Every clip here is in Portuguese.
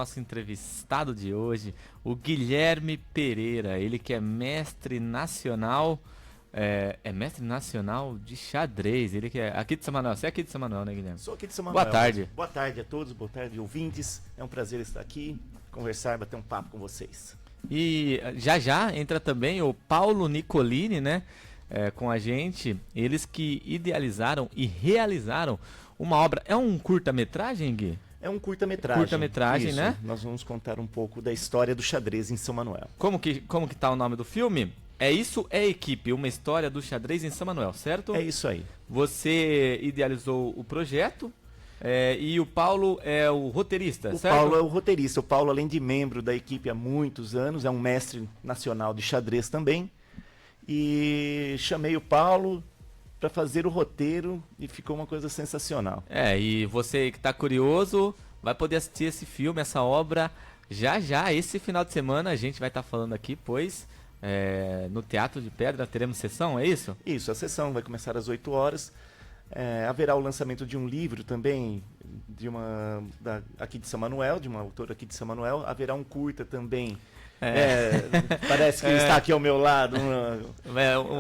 Nosso entrevistado de hoje, o Guilherme Pereira, ele que é mestre nacional, mestre nacional de xadrez, ele que é aqui de São Manuel. Você é aqui de São Manuel, né, Guilherme? Sou aqui de São Boa Manuel. tarde. Boa tarde a todos, boa tarde ouvintes. É um prazer estar aqui, conversar, bater um papo com vocês. E já entra também o Paulo Nicolini, né, com a gente, eles que idealizaram e realizaram uma obra. É um curta-metragem, Gui? É um curta-metragem. Curta-metragem, né? Nós vamos contar um pouco da história do xadrez em São Manuel. Como que tá o nome do filme? É Isso é Equipe, uma história do xadrez em São Manuel, certo? É isso aí. Você idealizou o projeto e o Paulo é o roteirista, certo? O Paulo é o roteirista. O Paulo, além de membro da equipe há muitos anos, é um mestre nacional de xadrez também. E chamei o Paulo para fazer o roteiro e ficou uma coisa sensacional. E você que está curioso vai poder assistir esse filme, essa obra já esse final de semana a gente vai estar falando aqui, pois no Teatro de Pedra teremos sessão, é isso? Isso, a sessão vai começar às 8 horas. Haverá o lançamento de um livro também, aqui de São Manuel, de uma autora aqui de São Manuel. Haverá um curta também. Parece que está aqui ao meu lado.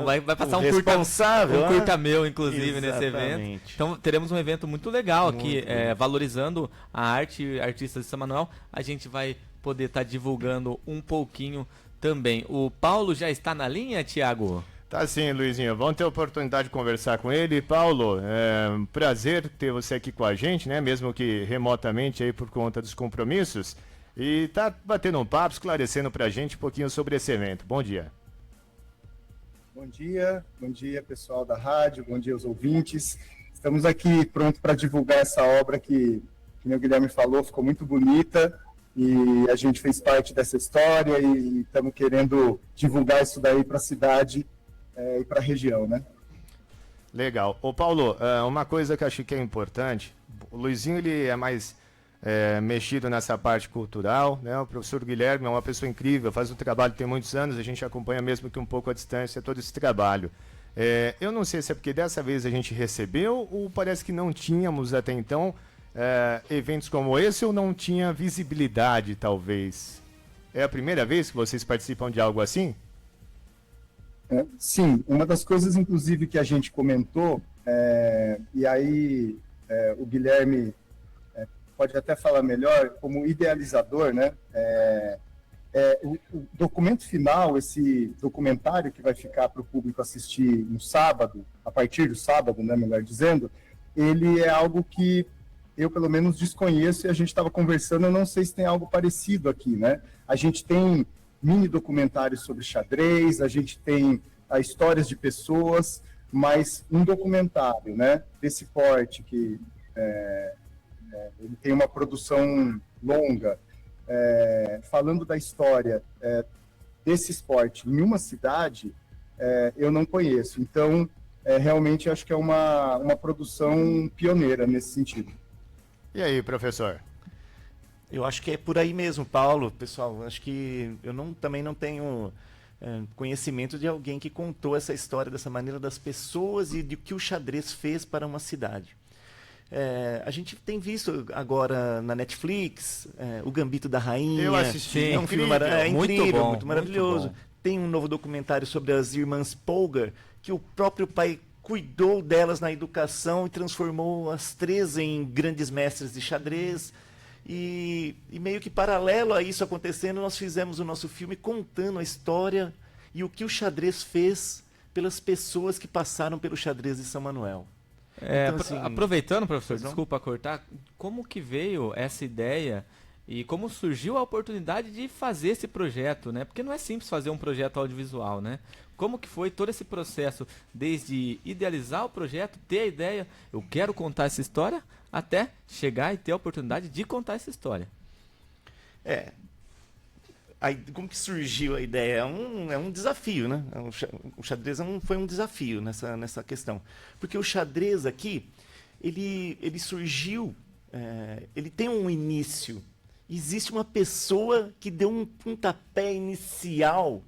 Vai passar um responsável, curta meu, inclusive, nesse Exatamente. evento. Então teremos um evento muito legal Muito aqui, bom. valorizando a arte e artistas de São Manuel. A gente vai poder estar divulgando um pouquinho também. O Paulo já está na linha, Thiago? Tá sim, Luizinho. Vamos ter a oportunidade de conversar com ele. Paulo, é um prazer ter você aqui com a gente, né? Mesmo que remotamente aí por conta dos compromissos. E tá batendo um papo, esclarecendo pra gente um pouquinho sobre esse evento. Bom dia. Bom dia pessoal da rádio, bom dia aos ouvintes. Estamos aqui prontos para divulgar essa obra que o Guilherme falou, ficou muito bonita e a gente fez parte dessa história e estamos querendo divulgar isso daí para a cidade e para a região, né? Legal. Ô Paulo, uma coisa que eu acho que é importante, o Luizinho ele é mais mexido nessa parte cultural, né? O professor Guilherme é uma pessoa incrível, faz um trabalho tem muitos anos, a gente acompanha mesmo que um pouco à distância todo esse trabalho. Eu não sei se é porque dessa vez a gente recebeu ou parece que não tínhamos até então eventos como esse ou não tinha visibilidade, talvez. É a primeira vez que vocês participam de algo assim? Sim, uma das coisas, inclusive, que a gente comentou, e aí o Guilherme pode até falar melhor, como idealizador, né? O documento final, esse documentário que vai ficar para o público assistir no sábado, a partir do sábado, né, melhor dizendo, ele é algo que eu, pelo menos, desconheço e a gente estava conversando, eu não sei se tem algo parecido aqui, né? A gente tem mini documentários sobre xadrez, a gente tem histórias de pessoas, mas um documentário, né, desse porte que ele tem uma produção longa, falando da história desse esporte em uma cidade, eu não conheço. Então, realmente, acho que é uma produção pioneira nesse sentido. E aí, professor? Eu acho que é por aí mesmo, Paulo. Pessoal, acho que eu também não tenho conhecimento de alguém que contou essa história dessa maneira das pessoas e de que o xadrez fez para uma cidade. A gente tem visto agora na Netflix o Gambito da Rainha. Eu assisti. É um filme muito incrível, bom, muito maravilhoso. muito bom. Tem um novo documentário sobre as irmãs Polgar, que o próprio pai cuidou delas na educação e transformou as três em grandes mestres de xadrez. E meio que paralelo a isso acontecendo, nós fizemos o nosso filme contando a história e o que o xadrez fez pelas pessoas que passaram pelo xadrez de São Manuel. Então, assim, aproveitando, professor, pois não? desculpa cortar, como que veio essa ideia e como surgiu a oportunidade de fazer esse projeto, né? Porque não é simples fazer um projeto audiovisual, né? Como que foi todo esse processo, desde idealizar o projeto, ter a ideia, eu quero contar essa história, até chegar e ter a oportunidade de contar essa história? Como que surgiu a ideia? É um desafio, né? O xadrez foi um desafio nessa questão. Porque o xadrez aqui, ele surgiu, ele tem um início. Existe uma pessoa que deu um pontapé inicial.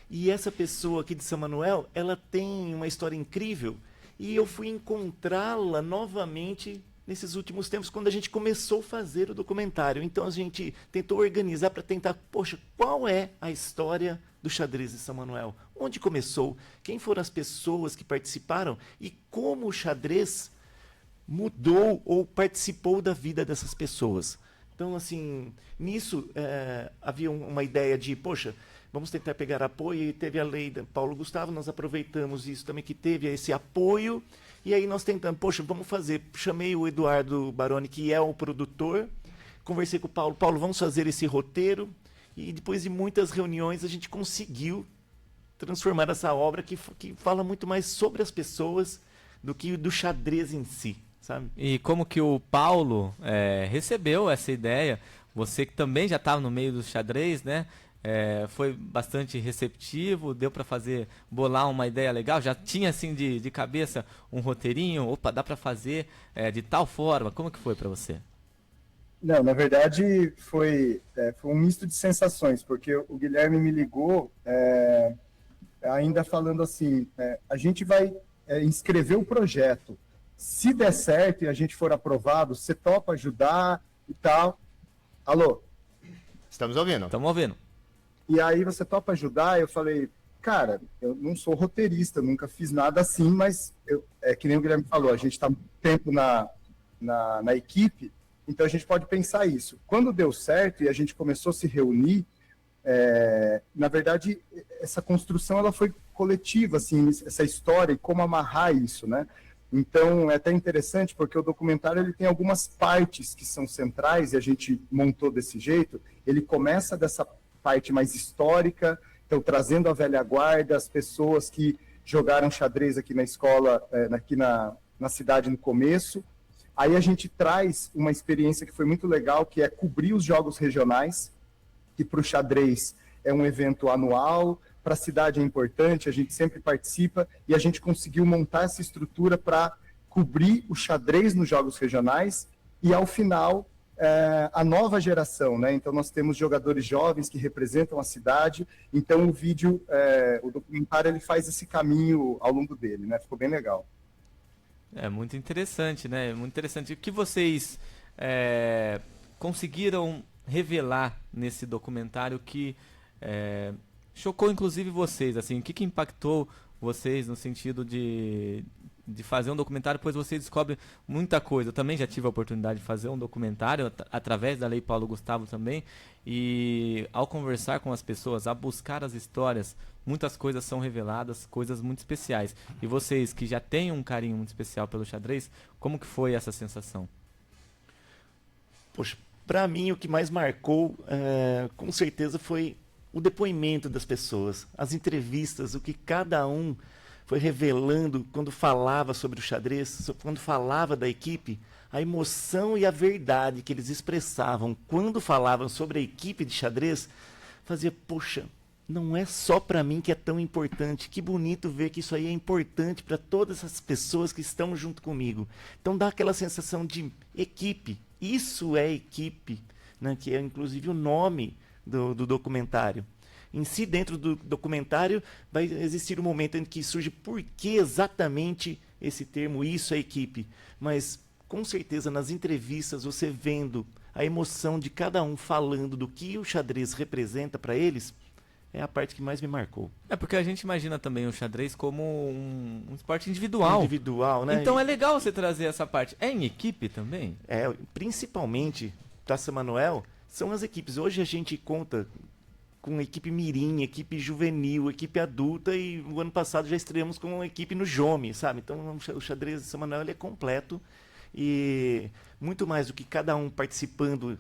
E essa pessoa aqui de São Manuel, ela tem uma história incrível. E eu fui encontrá-la novamente nesses últimos tempos, quando a gente começou a fazer o documentário. Então a gente tentou organizar para tentar, poxa, qual é a história do xadrez de São Manuel? Onde começou? Quem foram as pessoas que participaram? E como o xadrez mudou ou participou da vida dessas pessoas? Então, assim, nisso havia uma ideia de, poxa, vamos tentar pegar apoio, e teve a lei da Paulo Gustavo, nós aproveitamos isso também, que teve esse apoio, e aí nós tentamos, poxa, vamos fazer. Chamei o Eduardo Baroni, que é o produtor, conversei com o Paulo, vamos fazer esse roteiro, e depois de muitas reuniões a gente conseguiu transformar essa obra que fala muito mais sobre as pessoas do que do xadrez em si, sabe? E como que o Paulo recebeu essa ideia? Você que também já estava no meio do xadrez, né? Foi bastante receptivo, deu para bolar uma ideia legal, já tinha assim de cabeça um roteirinho, opa, dá para fazer de tal forma, como que foi para você? Não, na verdade foi um misto de sensações, porque o Guilherme me ligou ainda falando assim, a gente vai inscrever o projeto, se der certo e a gente for aprovado, você topa ajudar e tal. Alô? Estamos ouvindo. Estamos ouvindo. E aí você topa ajudar? Eu falei, cara, eu não sou roteirista, nunca fiz nada assim, mas que nem o Guilherme falou, a gente está muito tempo na equipe, então a gente pode pensar isso. Quando deu certo e a gente começou a se reunir, na verdade, essa construção ela foi coletiva, assim, essa história e como amarrar isso, né? Então, é até interessante porque o documentário ele tem algumas partes que são centrais e a gente montou desse jeito. Ele começa dessa parte mais histórica, então trazendo a velha guarda, as pessoas que jogaram xadrez aqui na escola, aqui na cidade no começo. Aí a gente traz uma experiência que foi muito legal, que é cobrir os jogos regionais, que para o xadrez é um evento anual, para a cidade é importante, a gente sempre participa, e a gente conseguiu montar essa estrutura para cobrir o xadrez nos jogos regionais, e ao final, a nova geração, né? Então nós temos jogadores jovens que representam a cidade, então o vídeo, o documentário, ele faz esse caminho ao longo dele, né? Ficou bem legal. É muito interessante, né? Muito interessante. O que vocês conseguiram revelar nesse documentário que chocou inclusive vocês, assim, o que impactou vocês no sentido de fazer um documentário, pois vocês descobrem muita coisa. Eu também já tive a oportunidade de fazer um documentário através da Lei Paulo Gustavo também, e ao conversar com as pessoas, a buscar as histórias, muitas coisas são reveladas, coisas muito especiais. E vocês que já têm um carinho muito especial pelo xadrez, como que foi essa sensação? Poxa, para mim o que mais marcou, com certeza, foi o depoimento das pessoas, as entrevistas, o que cada um foi revelando quando falava sobre o xadrez, quando falava da equipe, a emoção e a verdade que eles expressavam quando falavam sobre a equipe de xadrez, fazia, poxa, não é só para mim que é tão importante, que bonito ver que isso aí é importante para todas as pessoas que estão junto comigo. Então dá aquela sensação de equipe, isso é equipe, né, que é inclusive o nome do documentário. Em si, dentro do documentário, vai existir um momento em que surge por que exatamente esse termo, isso é equipe. Mas, com certeza, nas entrevistas, você vendo a emoção de cada um falando do que o xadrez representa para eles, é a parte que mais me marcou. Porque a gente imagina também o xadrez como um esporte individual. Individual, né? Então é legal você trazer essa parte. É em equipe também? Principalmente, para São Manuel, são as equipes. Hoje a gente conta com equipe mirim, equipe juvenil, equipe adulta, e o ano passado já estreamos com uma equipe no Jome, sabe? Então o xadrez de São Manuel ele é completo, e muito mais do que cada um participando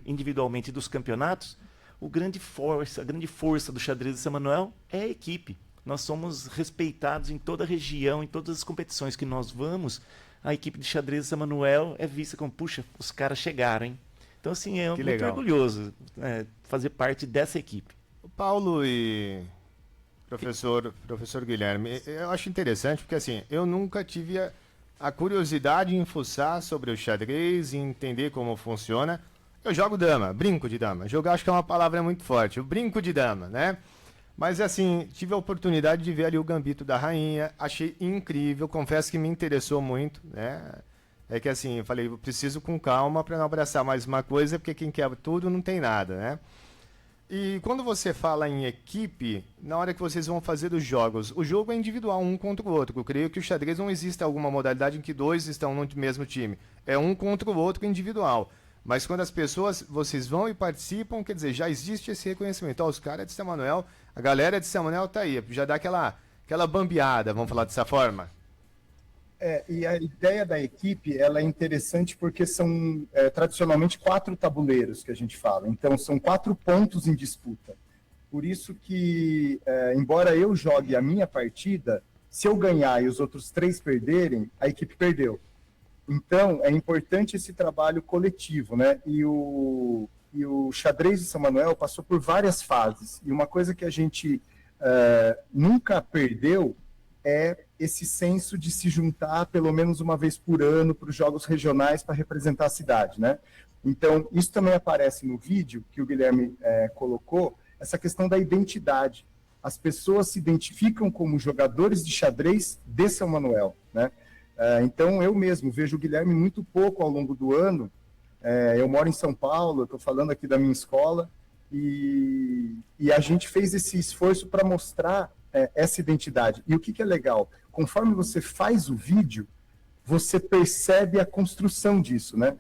individualmente dos campeonatos, a grande força do xadrez de São Manuel é a equipe. Nós somos respeitados em toda a região, em todas as competições que nós vamos, a equipe de xadrez de São Manuel é vista como, puxa, os caras chegaram, hein? Então, assim, é muito orgulhoso fazer parte dessa equipe. O Paulo e professor Guilherme, eu acho interessante porque, assim, eu nunca tive a curiosidade em fuçar sobre o xadrez e entender como funciona. Eu jogo dama, brinco de dama. Jogar acho que é uma palavra muito forte. Eu brinco de dama, né? Mas, assim, tive a oportunidade de ver ali o Gambito da Rainha. Achei incrível, confesso que me interessou muito, né? é que assim, eu falei, eu preciso com calma para não abraçar mais uma coisa, porque quem quebra tudo não tem nada, né? E quando você fala em equipe, na hora que vocês vão fazer os jogos, o jogo é individual, um contra o outro. Eu creio que o xadrez não existe alguma modalidade em que dois estão no mesmo time. É um contra o outro individual. Mas quando as pessoas, vocês vão e participam, quer dizer, já existe esse reconhecimento. Ó, os caras de São Manuel, a galera de São Manuel tá aí, já dá aquela bambeada, vamos falar dessa forma. E a ideia da equipe, ela é interessante porque são tradicionalmente 4 tabuleiros que a gente fala. Então, são 4 pontos em disputa. Por isso que, embora eu jogue a minha partida, se eu ganhar e os outros 3 perderem, a equipe perdeu. Então, é importante esse trabalho coletivo, né? E o xadrez de São Manuel passou por várias fases. E uma coisa que a gente nunca perdeu é esse senso de se juntar pelo menos uma vez por ano para os jogos regionais para representar a cidade, né? Então, isso também aparece no vídeo que o Guilherme colocou, essa questão da identidade. As pessoas se identificam como jogadores de xadrez de São Manuel, né? Então, eu mesmo vejo o Guilherme muito pouco ao longo do ano. Eu moro em São Paulo, estou falando aqui da minha escola, e a gente fez esse esforço para mostrar essa identidade. E o que é legal? Conforme você faz o vídeo, você percebe a construção disso, né?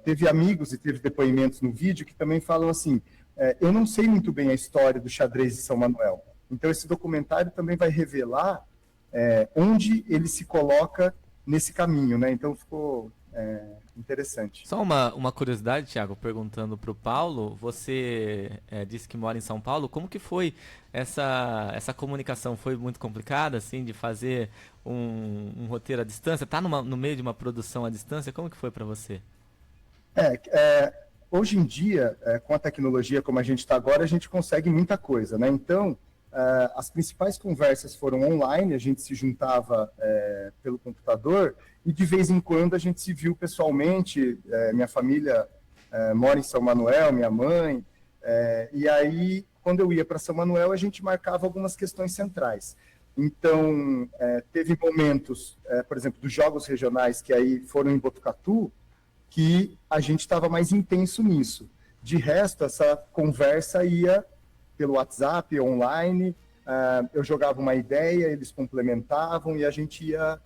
Teve amigos e teve depoimentos no vídeo que também falam assim, eu não sei muito bem a história do xadrez de São Manuel. Então, esse documentário também vai revelar onde ele se coloca nesse caminho, né? Então, ficou interessante. Só uma curiosidade, Thiago, perguntando para o Paulo, você disse que mora em São Paulo, como que foi essa comunicação? Foi muito complicada, assim, de fazer um roteiro à distância? Tá no meio de uma produção à distância? Como que foi para você? Hoje em dia, com a tecnologia como a gente está agora, a gente consegue muita coisa, né? Então, as principais conversas foram online, a gente se juntava pelo computador e de vez em quando a gente se viu pessoalmente. Minha família mora em São Manuel, minha mãe, e aí quando eu ia para São Manuel a gente marcava algumas questões centrais. Então, teve momentos, por exemplo, dos jogos regionais que aí foram em Botucatu, que a gente estava mais intenso nisso. De resto, essa conversa ia pelo WhatsApp, online, eu jogava uma ideia, eles complementavam e a gente ia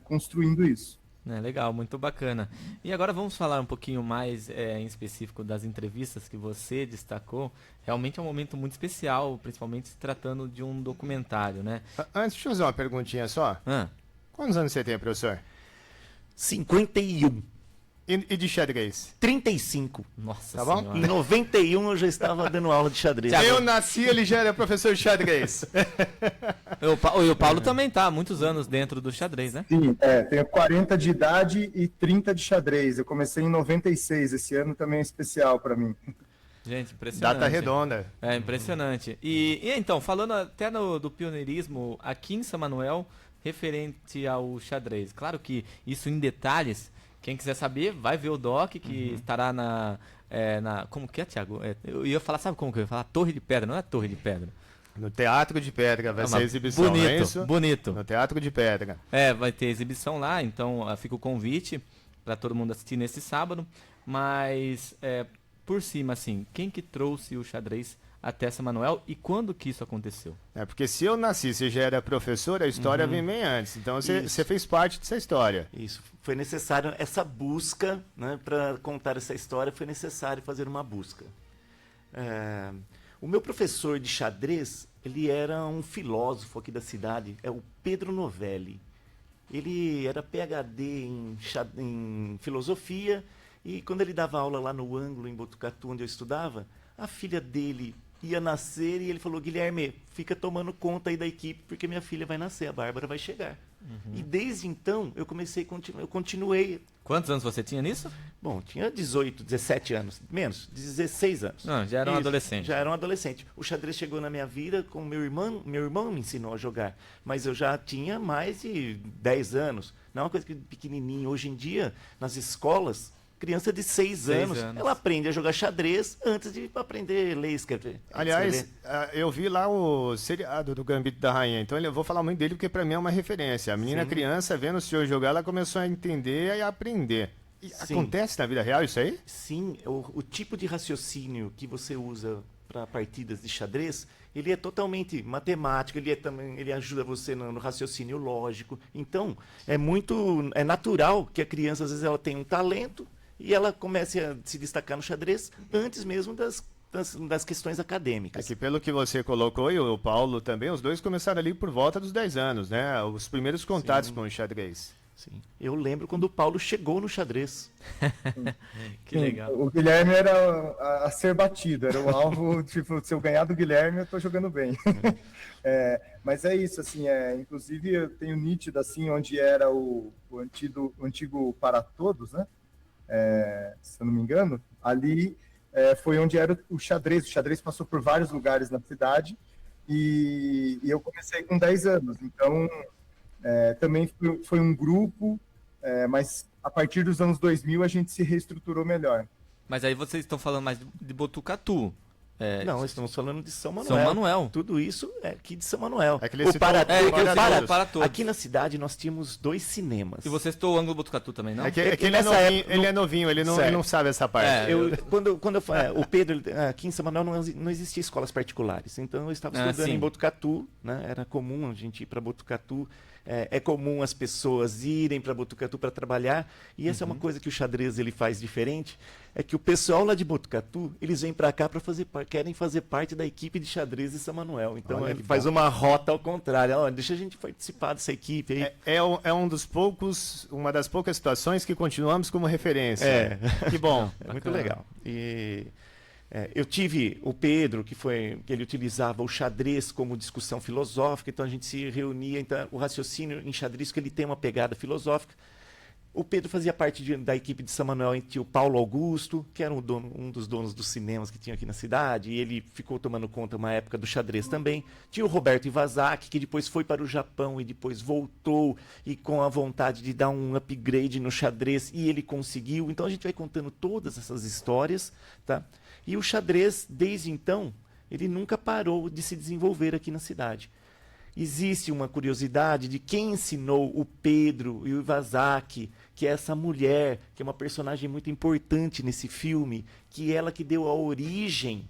construindo isso. Legal, muito bacana. E agora vamos falar um pouquinho mais em específico das entrevistas que você destacou. Realmente é um momento muito especial, principalmente se tratando de um documentário, né? Antes, deixa eu fazer uma perguntinha só. Quantos anos você tem, professor? 51. E de xadrez? 35. Nossa Tá senhora. bom? Em 91 eu já estava dando aula de xadrez. Eu nasci, ele já era professor de xadrez. E o Paulo também tá há muitos anos dentro do xadrez, né? Sim, tenho 40 de idade e 30 de xadrez. Eu comecei em 96, esse ano também é especial para mim. Gente, impressionante. Data redonda. É impressionante. E então, falando até do pioneirismo aqui em São Manuel, referente ao xadrez. Claro que isso em detalhes, quem quiser saber, vai ver o doc que estará na como que é, Thiago? Eu ia falar, sabe como que eu ia falar? Torre de Pedra, não é Torre de Pedra. No Teatro de Pedra vai ser a exibição, bonito, não é isso? Bonito. No Teatro de Pedra. Vai ter exibição lá, então fica o convite para todo mundo assistir nesse sábado. Mas, por cima, assim, quem que trouxe o xadrez até São Manuel e quando que isso aconteceu? Porque se eu nasci, você já era professor, a história vem bem antes. Então você fez parte dessa história. Isso, foi necessário essa busca, né, para contar essa história, foi necessário fazer uma busca. O meu professor de xadrez, ele era um filósofo aqui da cidade, é o Pedro Novelli. Ele era PhD em filosofia e quando ele dava aula lá no Ângulo, em Botucatu, onde eu estudava, a filha dele ia nascer e ele falou: Guilherme, fica tomando conta aí da equipe porque minha filha vai nascer, a Bárbara vai chegar. E desde então eu continuei. Quantos anos você tinha nisso? Bom, tinha 18, 17 anos, menos, 16 anos. Não, já era um adolescente. Já era um adolescente. O xadrez chegou na minha vida com meu irmão me ensinou a jogar, mas eu já tinha mais de 10 anos. Não é uma coisa que pequenininho. Hoje em dia, nas escolas, Criança de 6 anos, ela aprende a jogar xadrez antes de aprender a ler e escrever. Aliás, eu vi lá o seriado do Gambito da Rainha, então eu vou falar muito dele porque para mim é uma referência. A menina criança vendo o senhor jogar, ela começou a entender e a aprender. E acontece na vida real isso aí? Sim, o tipo de raciocínio que você usa para partidas de xadrez, ele é totalmente matemático, ele ajuda você no raciocínio lógico. Então, é natural que a criança, às vezes, ela tem um talento e ela comece a se destacar no xadrez antes mesmo das questões acadêmicas. É que pelo que você colocou, e o Paulo também, os dois começaram ali por volta dos 10 anos, né? Os primeiros contatos com o xadrez. Sim. Eu lembro quando o Paulo chegou no xadrez. Que legal. O Guilherme era a ser batido, era o alvo, tipo, se eu ganhar do Guilherme, eu tô jogando bem. Mas é isso, assim, inclusive eu tenho nítido, assim, onde era o antigo Para Todos, né? Se eu não me engano, ali foi onde era o xadrez. O xadrez passou por vários lugares na cidade e eu comecei com 10 anos. Então, também foi um grupo, mas a partir dos anos 2000 a gente se reestruturou melhor. Mas aí vocês estão falando mais de Botucatu. Não, estamos falando de São Manuel. São Manuel. Tudo isso é aqui de São Manuel. Para Aqui na cidade nós tínhamos 2 cinemas. E você estou o ângulo Botucatu também, não? É que ele é novinho, ele não sabe essa parte. Quando eu falo, o Pedro, aqui em São Manuel não existia escolas particulares. Então eu estava estudando em Botucatu, né? Era comum a gente ir para Botucatu. É comum as pessoas irem para Botucatu para trabalhar. E essa é uma coisa que o xadrez ele faz diferente. É que o pessoal lá de Botucatu, eles vêm para cá para querem fazer parte da equipe de xadrez de São Manuel. Então ele faz uma rota ao contrário. Deixa a gente participar dessa equipe aí. Uma das poucas situações que continuamos como referência. Que bom. É muito legal. Eu tive o Pedro, que ele utilizava o xadrez como discussão filosófica, então a gente se reunia, então o raciocínio em xadrez, que ele tem uma pegada filosófica. O Pedro fazia parte da equipe de São Manuel, entre o Paulo Augusto, que era um dos donos dos cinemas que tinha aqui na cidade, e ele ficou tomando conta uma época do xadrez também. Tinha o Roberto Iwasaki, que depois foi para o Japão e depois voltou, e com a vontade de dar um upgrade no xadrez, e ele conseguiu. Então a gente vai contando todas essas histórias, tá? E o xadrez, desde então, ele nunca parou de se desenvolver aqui na cidade. Existe uma curiosidade de quem ensinou o Pedro e o Iwasaki, que é essa mulher, que é uma personagem muito importante nesse filme, que ela que deu a origem,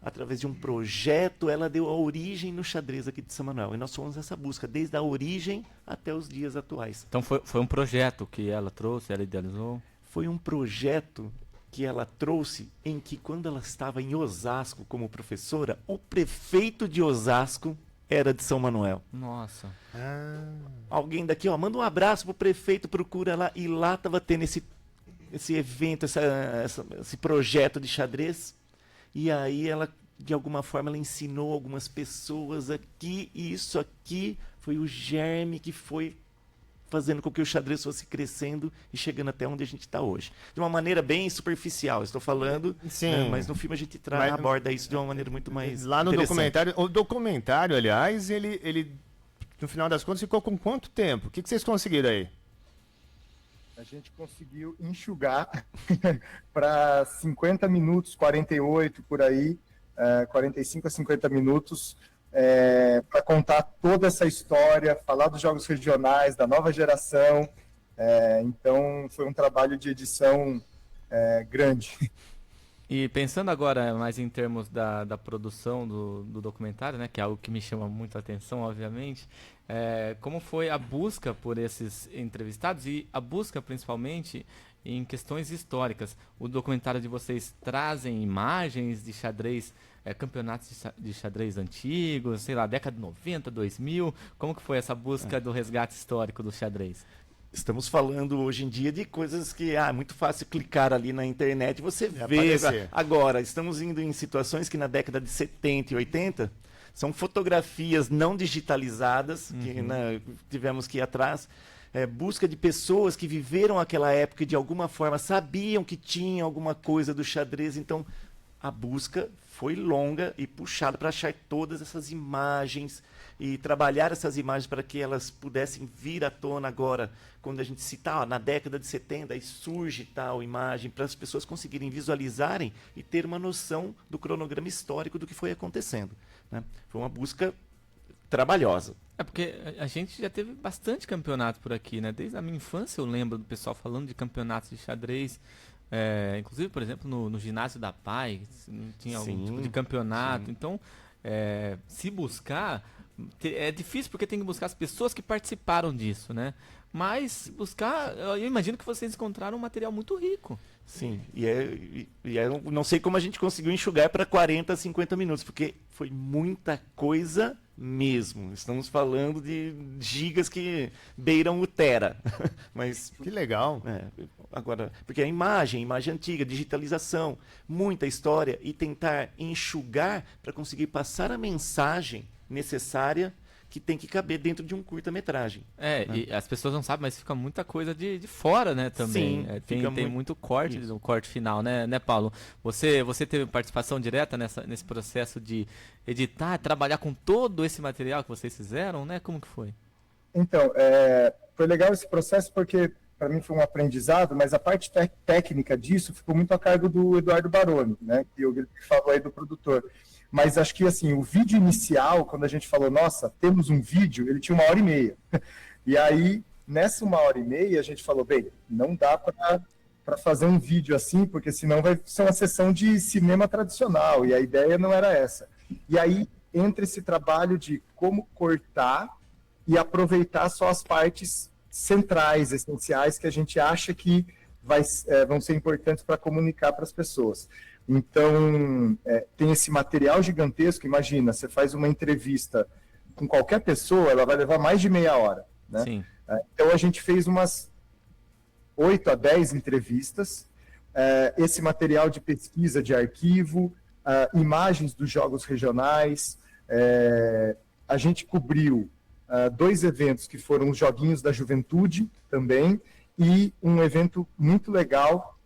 através de um projeto, ela deu a origem no xadrez aqui de São Manuel. E nós fomos essa busca, desde a origem até os dias atuais. Então foi um projeto que ela trouxe, ela idealizou? Foi um projeto que ela trouxe em que, quando ela estava em Osasco como professora, o prefeito de Osasco era de São Manuel. Nossa. Alguém daqui, manda um abraço pro prefeito, procura lá. E lá estava tendo esse evento, esse projeto de xadrez. E aí ela, de alguma forma, ela ensinou algumas pessoas aqui. E isso aqui foi o germe que foi fazendo com que o xadrez fosse crescendo e chegando até onde a gente está hoje. De uma maneira bem superficial, estou falando, mas no filme a gente aborda isso de uma maneira muito mais lá no documentário. O documentário, aliás, ele no final das contas ficou com quanto tempo? O que vocês conseguiram aí? A gente conseguiu enxugar para 50 minutos, 48 por aí, 45 a 50 minutos, para contar toda essa história, falar dos jogos regionais, da nova geração. Então, foi um trabalho de edição grande. E pensando agora mais em termos da produção do documentário, né, que é algo que me chama muito a atenção, obviamente, como foi a busca por esses entrevistados e a busca principalmente em questões históricas? O documentário de vocês trazem imagens de xadrez, campeonatos de xadrez antigos, sei lá, década de 90, 2000, como que foi essa busca do resgate histórico do xadrez? Estamos falando hoje em dia de coisas que é muito fácil clicar ali na internet e você vê. Aparecer. Agora, estamos indo em situações que na década de 70 e 80 são fotografias não digitalizadas, que tivemos que ir atrás. Busca de pessoas que viveram aquela época e de alguma forma sabiam que tinha alguma coisa do xadrez. Então, a busca foi longa e puxada para achar todas essas imagens e trabalhar essas imagens para que elas pudessem vir à tona agora, quando a gente cita, na década de 70, aí surge tal imagem, para as pessoas conseguirem visualizarem e ter uma noção do cronograma histórico do que foi acontecendo, né? Foi uma busca trabalhosa. É porque a gente já teve bastante campeonato por aqui, né? Desde a minha infância eu lembro do pessoal falando de campeonatos de xadrez. Inclusive, por exemplo, no ginásio da PAI, tinha algum tipo de campeonato. Sim. Então, se buscar, é difícil porque tem que buscar as pessoas que participaram disso, né? Mas buscar, eu imagino que vocês encontraram um material muito rico. Sim, e eu não sei como a gente conseguiu enxugar para 40, 50 minutos, porque foi muita coisa mesmo. Estamos falando de gigas que beiram o tera. Mas que legal. Agora, porque a imagem antiga, digitalização, muita história e tentar enxugar para conseguir passar a mensagem necessária que tem que caber dentro de um curta-metragem. Né? E as pessoas não sabem, mas fica muita coisa de fora, né, também. Sim, tem muito corte no corte final, né, Paulo? Você teve participação direta nesse processo de editar, trabalhar com todo esse material que vocês fizeram, né? Como que foi? Então, foi legal esse processo porque para mim foi um aprendizado, mas a parte técnica disso ficou muito a cargo do Eduardo Baroni, né, que eu falou aí do produtor. Mas acho que assim, o vídeo inicial, quando a gente falou, nossa, temos um vídeo, ele tinha 1h30. E aí, nessa 1h30, a gente falou, bem, não dá para fazer um vídeo assim, porque senão vai ser uma sessão de cinema tradicional, e a ideia não era essa. E aí, entra esse trabalho de como cortar e aproveitar só as partes centrais, essenciais, que a gente acha que vão ser importantes para comunicar para as pessoas. Então, tem esse material gigantesco. Imagina, você faz uma entrevista com qualquer pessoa, ela vai levar mais de meia hora, né? Sim. Então, a gente fez umas 8 a 10 entrevistas, esse material de pesquisa de arquivo, imagens dos jogos regionais, a gente cobriu 2 eventos que foram os Joguinhos da Juventude também, e um evento muito legal,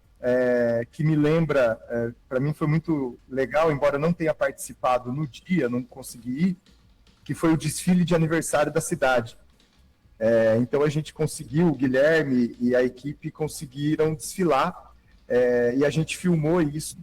que me lembra, para mim foi muito legal, embora não tenha participado no dia, não consegui ir, que foi o desfile de aniversário da cidade. Então a gente conseguiu, o Guilherme e a equipe conseguiram desfilar, e a gente filmou isso.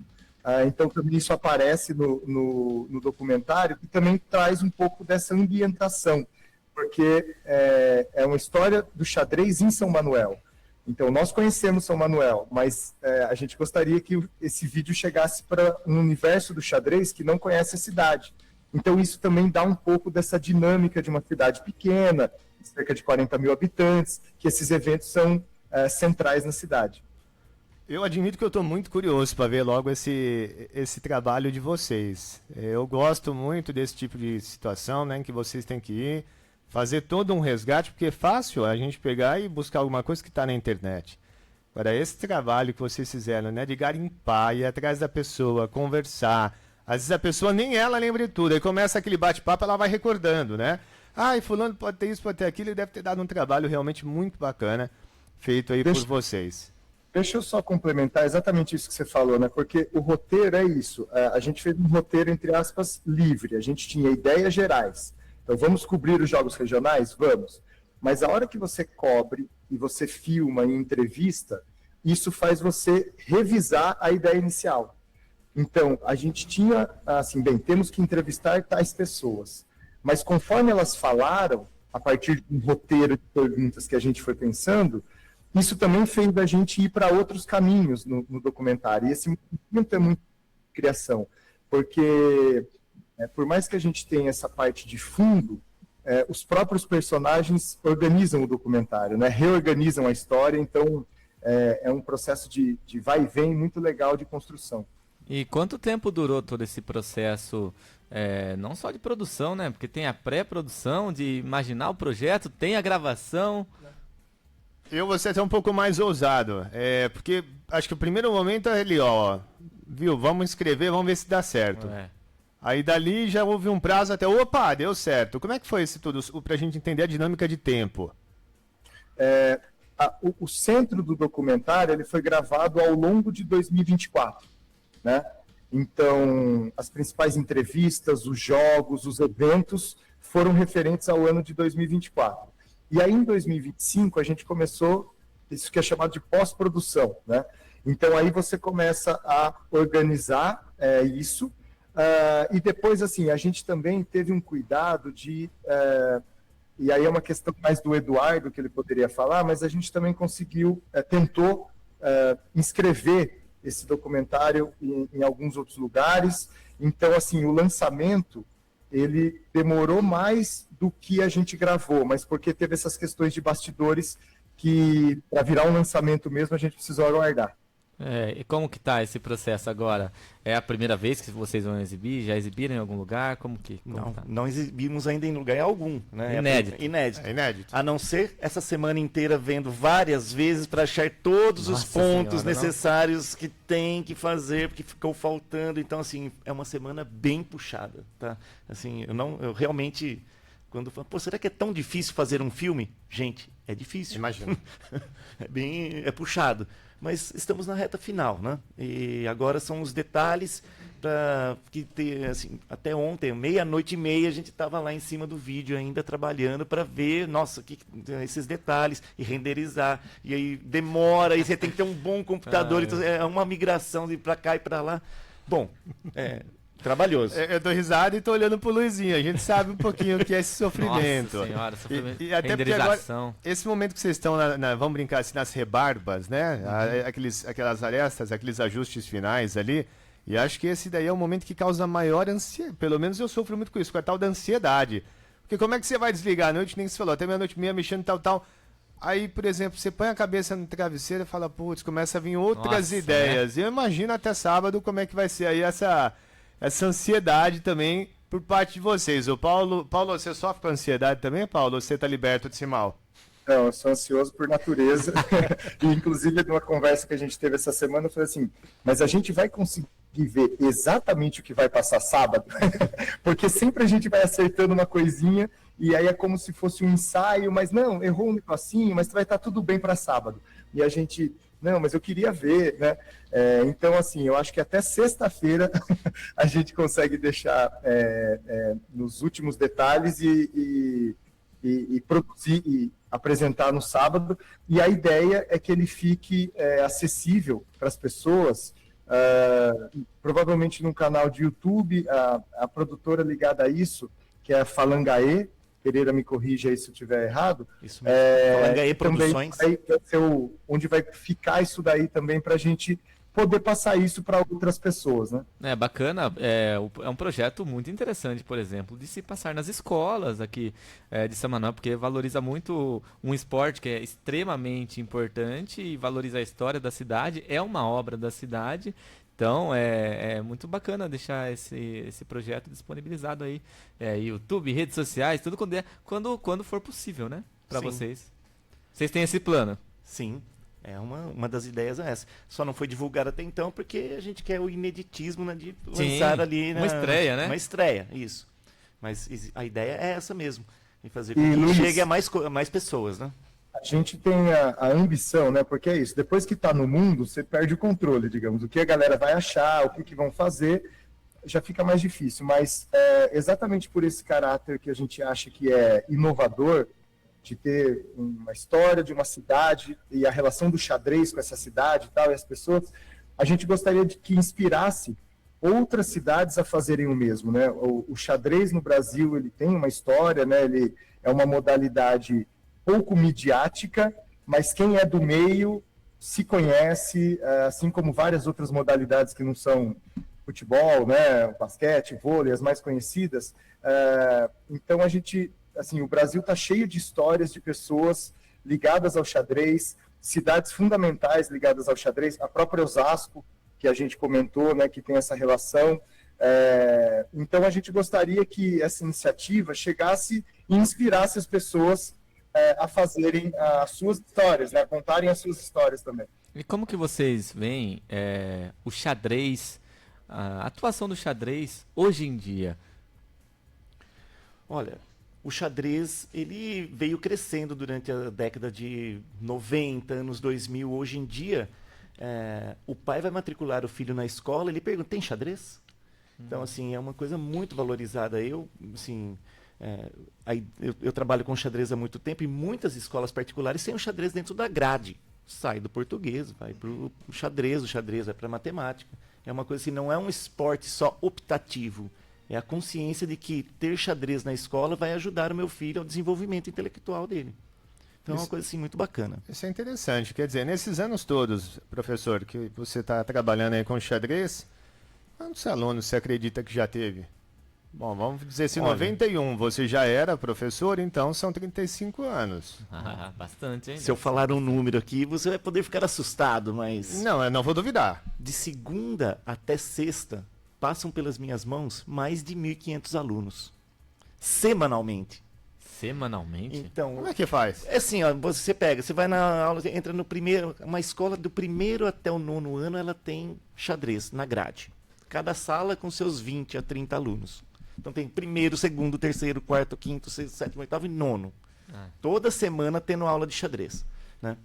Então também isso aparece no documentário, e também traz um pouco dessa ambientação, porque é uma história do xadrez em São Manuel. Então, nós conhecemos São Manuel, mas a gente gostaria que esse vídeo chegasse para um universo do xadrez que não conhece a cidade. Então, isso também dá um pouco dessa dinâmica de uma cidade pequena, cerca de 40 mil habitantes, que esses eventos são centrais na cidade. Eu admito que eu estou muito curioso para ver logo esse trabalho de vocês. Eu gosto muito desse tipo de situação, né, em que vocês têm que ir, fazer todo um resgate, porque é fácil a gente pegar e buscar alguma coisa que está na internet. Agora, esse trabalho que vocês fizeram, né, de garimpar, ir atrás da pessoa, conversar, às vezes a pessoa nem ela lembra de tudo, aí começa aquele bate-papo, ela vai recordando, né? E fulano pode ter isso, pode ter aquilo, e deve ter dado um trabalho realmente muito bacana, feito aí por vocês. Deixa eu só complementar exatamente isso que você falou, né? Porque o roteiro é isso, a gente fez um roteiro, entre aspas, livre, a gente tinha ideias gerais. Então, vamos cobrir os jogos regionais? Vamos. Mas a hora que você cobre e você filma em entrevista, isso faz você revisar a ideia inicial. Então, a gente tinha, assim, bem, temos que entrevistar tais pessoas. Mas conforme elas falaram, a partir de um roteiro de perguntas que a gente foi pensando, isso também fez a gente ir para outros caminhos no documentário. E esse movimento é muito criação, porque por mais que a gente tenha essa parte de fundo, os próprios personagens organizam o documentário, né? Reorganizam a história, então é um processo de vai e vem muito legal de construção. E quanto tempo durou todo esse processo, não só de produção, né? Porque tem a pré-produção, de imaginar o projeto, tem a gravação. Eu vou ser até um pouco mais ousado, porque acho que o primeiro momento é ali, viu, vamos escrever, vamos ver se dá certo. Aí dali já houve um prazo até, opa, deu certo. Como é que foi isso tudo, para a gente entender a dinâmica de tempo? O centro do documentário ele foi gravado ao longo de 2024, né? Então, as principais entrevistas, os jogos, os eventos foram referentes ao ano de 2024. E aí, em 2025, a gente começou isso que é chamado de pós-produção, né? Então, aí você começa a organizar isso. E depois, assim, a gente também teve um cuidado de... e aí é uma questão mais do Eduardo, que ele poderia falar, mas a gente também conseguiu, tentou inscrever esse documentário em alguns outros lugares. Então, assim, o lançamento, ele demorou mais do que a gente gravou, mas porque teve essas questões de bastidores que, para virar um lançamento mesmo, a gente precisou aguardar. E como que tá esse processo agora? É a primeira vez que vocês vão exibir? Já exibiram em algum lugar? Como Não, tá? não exibimos ainda em lugar algum, né? Inédito. Inédito. É inédito. A não ser essa semana inteira vendo várias vezes para achar todos os Nossa pontos Senhora, necessários que tem que fazer, porque ficou faltando. Então, assim, é uma semana bem puxada, tá? Assim, eu realmente, quando falo, pô, será que é tão difícil fazer um filme? Gente, é difícil. Imagina. É puxado. Mas estamos na reta final, né? E agora são os detalhes para que assim, até ontem, 00:30, a gente estava lá em cima do vídeo ainda trabalhando para ver, nossa, esses detalhes e renderizar. E aí demora, e você tem que ter um bom computador, então é uma migração de para cá e para lá. Bom, trabalhoso. Eu dou risada e tô olhando pro Luizinho. A gente sabe um pouquinho o que é esse sofrimento. Nossa senhora, sofrimento. E até porque agora, Renderização. esse momento que vocês estão, vamos brincar assim, nas rebarbas, né? Aquelas arestas, aqueles ajustes finais ali. E acho que esse daí é o momento que causa maior ansiedade. Pelo menos eu sofro muito com isso, com a tal da ansiedade. Porque como é que você vai desligar à noite? Nem que você falou, até 00:30 mexendo tal. Aí, por exemplo, você põe a cabeça no travesseiro e fala, putz, começa a vir outras Nossa, ideias. E eu imagino até sábado como é que vai ser aí essa ansiedade também por parte de vocês. O Paulo, você sofre com ansiedade também, Paulo? Ou você está liberto desse mal? Não, eu sou ansioso por natureza. E, inclusive, numa conversa que a gente teve essa semana, eu falei assim, mas a gente vai conseguir ver exatamente o que vai passar sábado? Porque sempre a gente vai acertando uma coisinha e aí é como se fosse um ensaio, mas não, errou um negocinho, mas vai estar tudo bem para sábado. E a gente... Não, mas eu queria ver, né? Então, assim, eu acho que até sexta-feira a gente consegue deixar nos últimos detalhes e produzir e apresentar no sábado. E a ideia é que ele fique acessível para as pessoas, provavelmente num canal de YouTube. A produtora ligada a isso, que é a Falangaê, Pereira me corrige aí se eu estiver errado. Isso mesmo. Falangaê Produções. Vai ser onde vai ficar isso daí também para a gente poder passar isso para outras pessoas, né? Bacana. É um projeto muito interessante, por exemplo, de se passar nas escolas aqui de São Manuel, porque valoriza muito um esporte que é extremamente importante e valoriza a história da cidade. É uma obra da cidade. Então, é muito bacana deixar esse projeto disponibilizado aí. YouTube, redes sociais, tudo quando for possível, né? Para Sim. vocês. Vocês têm esse plano? Sim, uma das ideias é essa. Só não foi divulgado até então porque a gente quer o ineditismo, né, de lançar ali... Uma estreia, né? Uma estreia, isso. Mas a ideia é essa mesmo, de fazer com E, que Luiz, chegue a mais pessoas, né? a gente tem a ambição, né? Porque é isso, depois que está no mundo, você perde o controle, digamos. O que a galera vai achar, o que vão fazer, já fica mais difícil. Mas exatamente por esse caráter que a gente acha que é inovador, de ter uma história de uma cidade e a relação do xadrez com essa cidade e tal, e as pessoas, a gente gostaria de que inspirasse outras cidades a fazerem o mesmo, né? O xadrez no Brasil, ele tem uma história, né? Ele é uma modalidade pouco midiática, mas quem é do meio se conhece, assim como várias outras modalidades que não são futebol, né? Basquete, vôlei, as mais conhecidas. Então a gente, assim, o Brasil está cheio de histórias de pessoas ligadas ao xadrez, cidades fundamentais ligadas ao xadrez, a própria Osasco, que a gente comentou, né, que tem essa relação. Então, a gente gostaria que essa iniciativa chegasse e inspirasse as pessoas a fazerem as suas histórias, né, a contarem as suas histórias também. E como que vocês veem o xadrez, a atuação do xadrez hoje em dia? Olha, o xadrez, ele veio crescendo durante a década de 90, anos 2000. Hoje em dia, o pai vai matricular o filho na escola, ele pergunta, tem xadrez? Então, assim, é uma coisa muito valorizada. Eu, assim, eu trabalho com xadrez há muito tempo e muitas escolas particulares têm o xadrez dentro da grade. Sai do português, vai para o xadrez vai para a matemática. É uma coisa assim, não é um esporte só optativo. É a consciência de que ter xadrez na escola vai ajudar o meu filho ao desenvolvimento intelectual dele. Então é uma coisa assim muito bacana. Isso é interessante. Quer dizer, nesses anos todos, professor, que você está trabalhando aí com xadrez, quantos alunos você acredita que já teve? Bom, vamos dizer se 91 você já era professor, então são 35 anos. Ah, bastante, hein? Se eu falar um número aqui, você vai poder ficar assustado, mas... Não, eu não vou duvidar. De segunda até sexta, passam pelas minhas mãos mais de 1.500 alunos. Semanalmente. Semanalmente? Então, Como é que faz? é assim, ó, você pega, você vai na aula, entra no primeiro... Uma escola do primeiro até o 9º ano, ela tem xadrez na grade. Cada sala com seus 20 a 30 alunos. Então tem primeiro, segundo, terceiro, quarto, quinto, sexto, sétimo, oitavo e nono. Toda semana tendo aula de xadrez. Né?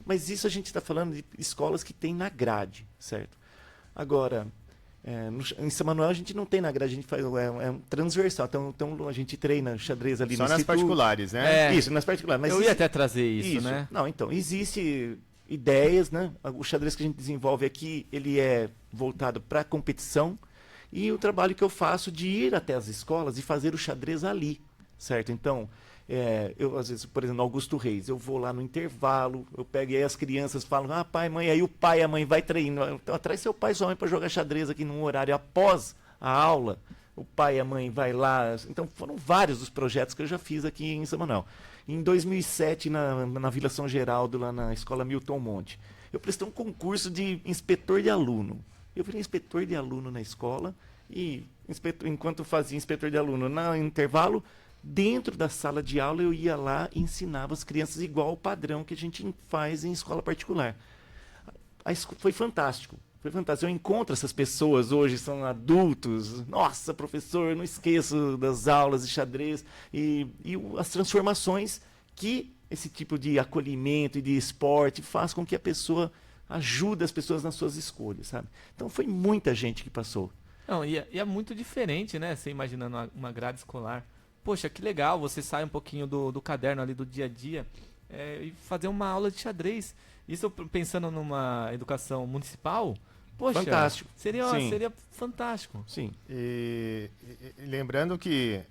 Mas isso a gente está falando de escolas que tem na grade, certo? Agora, em São Manuel a gente não tem na grade, a gente faz um transversal. Então a gente treina xadrez ali Só no nas instituto. particulares, né? Isso, nas particulares. Mas Eu ia até trazer isso, né? Não, então, existe ideias, né? O xadrez que a gente desenvolve aqui, ele é voltado para a competição. E o trabalho que eu faço de ir até as escolas e fazer o xadrez ali, certo? Então, eu às vezes, por exemplo, no Augusto Reis, eu vou lá no intervalo, eu pego e aí as crianças falam, pai, mãe, aí o pai e a mãe vai treinar. Então, traz seu pai e sua mãe para jogar xadrez aqui num horário após a aula, o pai e a mãe vai lá. Então, foram vários os projetos que eu já fiz aqui em São Manuel. Em 2007, na Vila São Geraldo, lá na Escola Milton Monte, eu prestei um concurso de inspetor de aluno. Eu virei inspetor de aluno na escola e, enquanto fazia inspetor de aluno no intervalo, dentro da sala de aula eu ia lá e ensinava as crianças igual ao padrão que a gente faz em escola particular. Foi fantástico. Foi fantástico. Eu encontro essas pessoas hoje, são adultos. Nossa, professor, eu não esqueço das aulas de xadrez e as transformações que esse tipo de acolhimento e de esporte faz com que a pessoa ajuda as pessoas nas suas escolhas, sabe? Então foi muita gente que passou. Não, e é muito diferente, né? Você imaginando uma grade escolar. Poxa, que legal, você sai um pouquinho do caderno ali do dia a dia e fazer uma aula de xadrez. Isso pensando numa educação municipal, poxa, fantástico. Seria fantástico. Sim. E lembrando que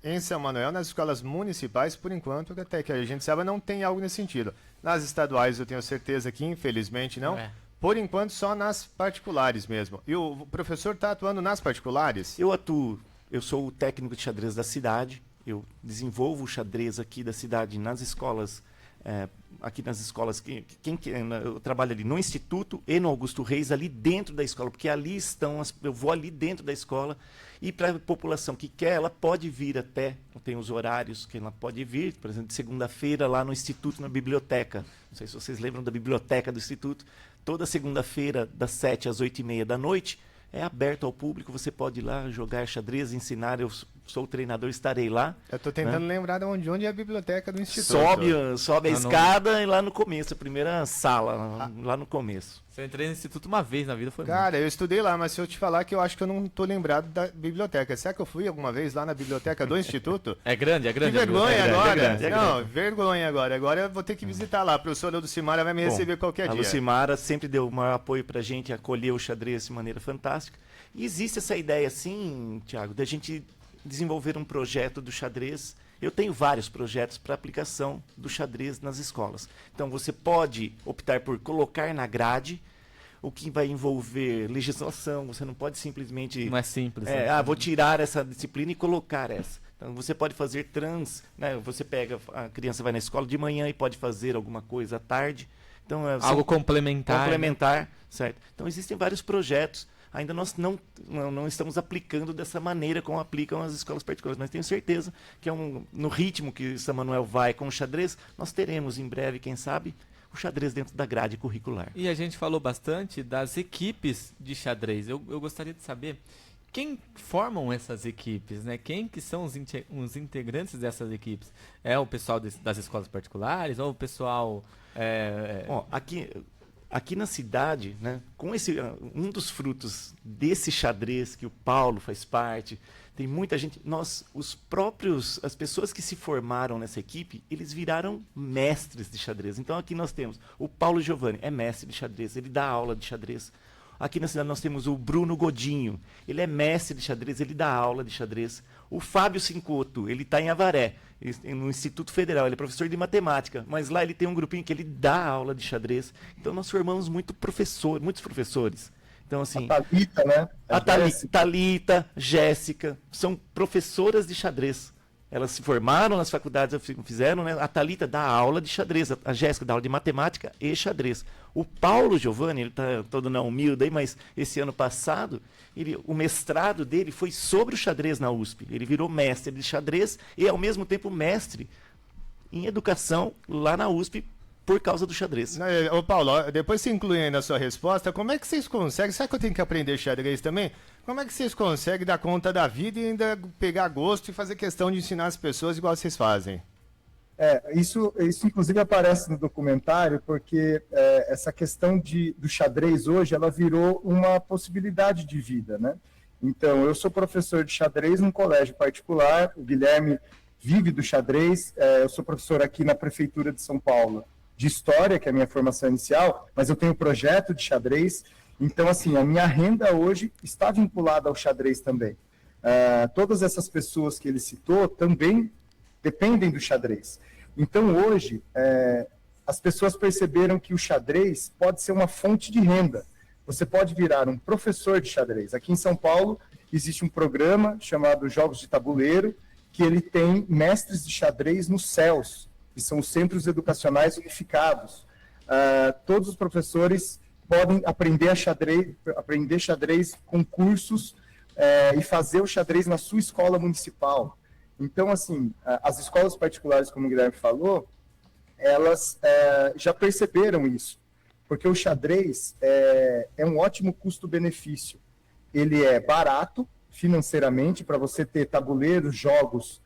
em São Manuel, nas escolas municipais, por enquanto, até que a gente saiba, não tem algo nesse sentido. Nas estaduais eu tenho certeza que, infelizmente, não. Por enquanto, só nas particulares mesmo. E o professor está atuando nas particulares? Eu atuo, eu sou o técnico de xadrez da cidade, eu desenvolvo o xadrez aqui da cidade nas escolas, eu trabalho ali no Instituto e no Augusto Reis, ali dentro da escola, porque ali estão, eu vou ali dentro da escola, e para a população que quer, ela pode vir até, tem os horários que ela pode vir, por exemplo, de segunda-feira lá no Instituto, na biblioteca. Não sei se vocês lembram da biblioteca do Instituto. Toda segunda-feira, das 7 às 8h30 da noite, é aberto ao público, você pode ir lá jogar xadrez, ensinar, eu sou o treinador, estarei lá. Eu estou tentando lembrar de onde é a biblioteca do Instituto. Sobe a escada e lá no começo, a primeira sala, lá no começo. Eu entrei no Instituto uma vez na vida, foi Cara, eu estudei lá, mas se eu te falar que eu acho que eu não estou lembrado da biblioteca. Será que eu fui alguma vez lá na biblioteca do Instituto? É grande. Que vergonha agora. Não, vergonha agora. Agora eu vou ter que visitar lá. A professora Lucimara vai me receber qualquer dia. A Lucimara sempre deu o maior apoio pra gente, acolheu o xadrez de maneira fantástica. E existe essa ideia, assim, Thiago, da gente desenvolver um projeto do xadrez. Eu tenho vários projetos para aplicação do xadrez nas escolas. Então você pode optar por colocar na grade, o que vai envolver legislação. Você não pode simplesmente... Não é simples. vou tirar essa disciplina e colocar essa. Então você pode fazer né? Você pega, a criança vai na escola de manhã e pode fazer alguma coisa à tarde. Então, algo complementar. Complementar, certo? Então existem vários projetos. Ainda nós não estamos aplicando dessa maneira como aplicam as escolas particulares, mas tenho certeza que no ritmo que São Manuel vai com o xadrez, nós teremos em breve, quem sabe, o xadrez dentro da grade curricular. E a gente falou bastante das equipes de xadrez. Eu gostaria de saber quem formam essas equipes, né? Quem que são os integrantes dessas equipes? É o pessoal das escolas particulares ou o pessoal... Bom, aqui... aqui na cidade, né, com um dos frutos desse xadrez que o Paulo faz parte, tem muita gente, as pessoas que se formaram nessa equipe, eles viraram mestres de xadrez. Então aqui nós temos o Paulo Giovanni, é mestre de xadrez, ele dá aula de xadrez. Aqui na cidade nós temos o Bruno Godinho, ele é mestre de xadrez, ele dá aula de xadrez. O Fábio Cincoto, ele está em Avaré, no Instituto Federal, ele é professor de matemática, mas lá ele tem um grupinho que ele dá aula de xadrez. Então nós formamos muitos professores. Então, assim, A Thalita, né? a Thalita, Jéssica, são professoras de xadrez. Elas se formaram nas faculdades, fizeram, né? A Thalita dá aula de xadrez, a Jéssica dá aula de matemática e xadrez. O Paulo Giovanni, ele está todo na humilde aí, mas esse ano passado, o mestrado dele foi sobre o xadrez na USP. Ele virou mestre de xadrez e, ao mesmo tempo, mestre em educação lá na USP, por causa do xadrez. Ô Paulo, depois você inclui aí na sua resposta, como é que vocês conseguem, será que eu tenho que aprender xadrez também? Como é que vocês conseguem dar conta da vida e ainda pegar gosto e fazer questão de ensinar as pessoas igual vocês fazem? Isso inclusive aparece no documentário, porque essa questão do xadrez hoje, ela virou uma possibilidade de vida, né? Então, eu sou professor de xadrez num colégio particular, o Guilherme vive do xadrez, eu sou professor aqui na Prefeitura de São Paulo, de História, que é a minha formação inicial, mas eu tenho projeto de xadrez, então, assim, a minha renda hoje está vinculada ao xadrez também. Todas essas pessoas que ele citou também dependem do xadrez. Então, hoje, as pessoas perceberam que o xadrez pode ser uma fonte de renda. Você pode virar um professor de xadrez. Aqui em São Paulo, existe um programa chamado Jogos de Tabuleiro, que ele tem mestres de xadrez nos CELS, que são os Centros Educacionais Unificados. Todos os professores podem aprender xadrez com cursos e fazer o xadrez na sua escola municipal. Então, assim, as escolas particulares, como o Guilherme falou, elas já perceberam isso, porque o xadrez é um ótimo custo-benefício. Ele é barato financeiramente, para você ter tabuleiros, jogos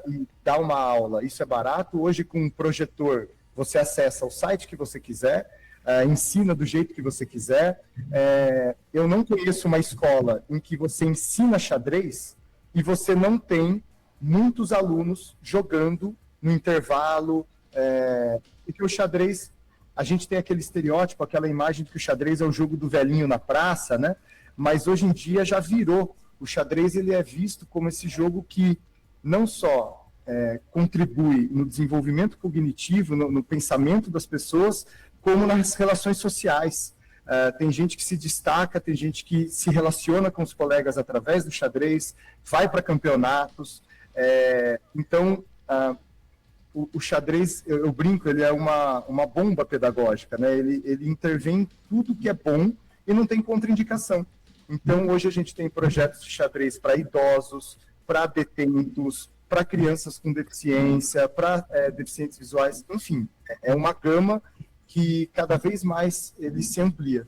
e dar uma aula, isso é barato. Hoje, com um projetor, você acessa o site que você quiser, ensina do jeito que você quiser. Eu não conheço uma escola em que você ensina xadrez e você não tem muitos alunos jogando no intervalo, porque o xadrez, a gente tem aquele estereótipo, aquela imagem de que o xadrez é o jogo do velhinho na praça, né? Mas hoje em dia já virou. O xadrez, ele é visto como esse jogo que não só contribui no desenvolvimento cognitivo, no pensamento das pessoas, como nas relações sociais. Tem gente que se destaca, tem gente que se relaciona com os colegas através do xadrez, vai para campeonatos. Então, o xadrez, eu brinco, ele é uma bomba pedagógica, né? Ele intervém em tudo que é bom e não tem contraindicação. Então, hoje a gente tem projetos de xadrez para idosos, para detentos, para crianças com deficiência, para deficientes visuais, enfim, é uma gama que cada vez mais ele se amplia.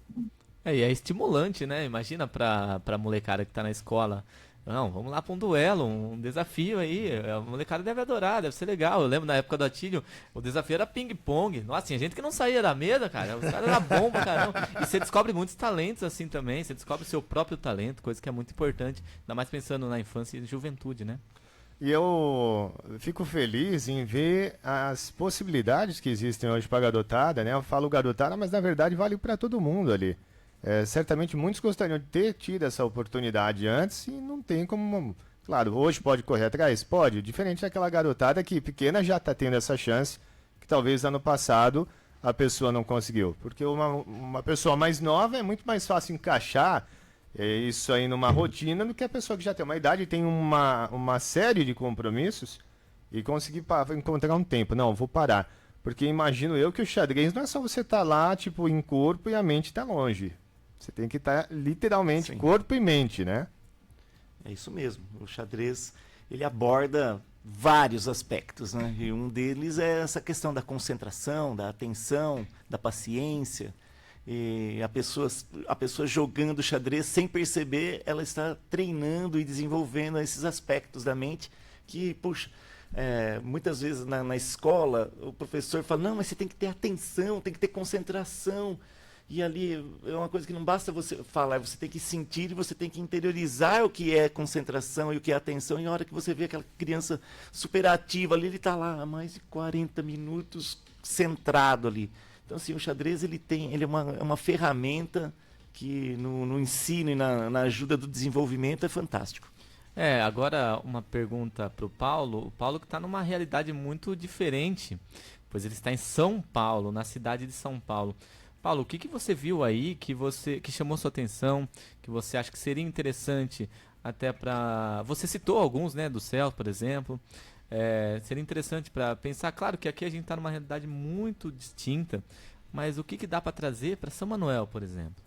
E é estimulante, né? Imagina pra molecada que tá na escola. Não, vamos lá pra um duelo, um desafio aí. A molecada deve adorar, deve ser legal. Eu lembro na época do Atílio, o desafio era ping-pong. Nossa, tinha gente que não saía da mesa, cara. Os caras eram bom pra caramba. E você descobre muitos talentos assim também. Você descobre o seu próprio talento, coisa que é muito importante. Ainda mais pensando na infância e juventude, né? E eu fico feliz em ver as possibilidades que existem hoje para a garotada, né? Eu falo garotada, mas na verdade vale para todo mundo ali. Certamente muitos gostariam de ter tido essa oportunidade antes e não tem como... Claro, hoje pode correr atrás? Pode. Diferente daquela garotada que pequena já está tendo essa chance, que talvez ano passado a pessoa não conseguiu. Porque uma pessoa mais nova é muito mais fácil encaixar isso aí numa rotina do que a pessoa que já tem uma idade e tem uma série de compromissos e conseguir encontrar um tempo. Não, vou parar. Porque imagino eu que o xadrez não é só você estar lá, tipo, em corpo e a mente está longe. Você tem que estar literalmente Sim. Corpo e mente, né? É isso mesmo. O xadrez, ele aborda vários aspectos, né? E um deles é essa questão da concentração, da atenção, da paciência. E a pessoa jogando xadrez sem perceber, ela está treinando e desenvolvendo esses aspectos da mente que, puxa, muitas vezes na escola, o professor fala, não, mas você tem que ter atenção, tem que ter concentração. E ali é uma coisa que não basta você falar, você tem que sentir e você tem que interiorizar o que é concentração e o que é atenção. E a hora que você vê aquela criança super ativa ali, ele está lá há mais de 40 minutos centrado ali. Então, assim, o xadrez ele é uma ferramenta que no ensino e na ajuda do desenvolvimento é fantástico. Agora uma pergunta para o Paulo que está numa realidade muito diferente, pois ele está em São Paulo, na cidade de São Paulo. Paulo, o que você viu aí que chamou sua atenção, que você acha que seria interessante até para... Você citou alguns, né, do CEL, por exemplo. Seria interessante para pensar, claro que aqui a gente está numa realidade muito distinta, mas o que dá para trazer para São Manuel, por exemplo?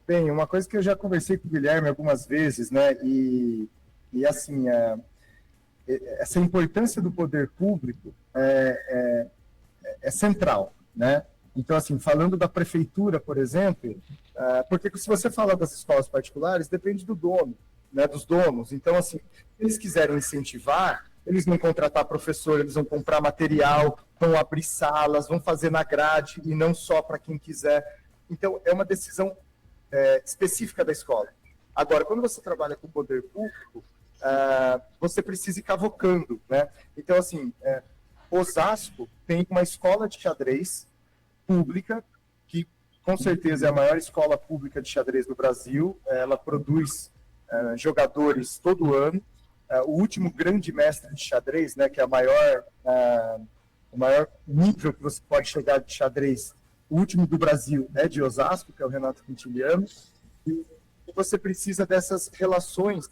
Bem, uma coisa que eu já conversei com o Guilherme algumas vezes, né, e assim, essa importância do poder público é central, né? Então, assim, falando da prefeitura, por exemplo, porque se você fala das escolas particulares, depende do dono, né, dos donos. Então, assim, se eles quiserem incentivar, eles vão contratar professor, eles vão comprar material, vão abrir salas, vão fazer na grade e não só para quem quiser. Então, é uma decisão específica da escola. Agora, quando você trabalha com o poder público, você precisa ir cavocando, né? Então, assim, Osasco tem uma escola de xadrez pública, que com certeza é a maior escola pública de xadrez do Brasil. Ela produz jogadores todo ano. O último grande mestre de xadrez, né, que é o maior nível que você pode chegar de xadrez, o último do Brasil é de Osasco, que é o Renato Quintiliano, e você precisa dessas relações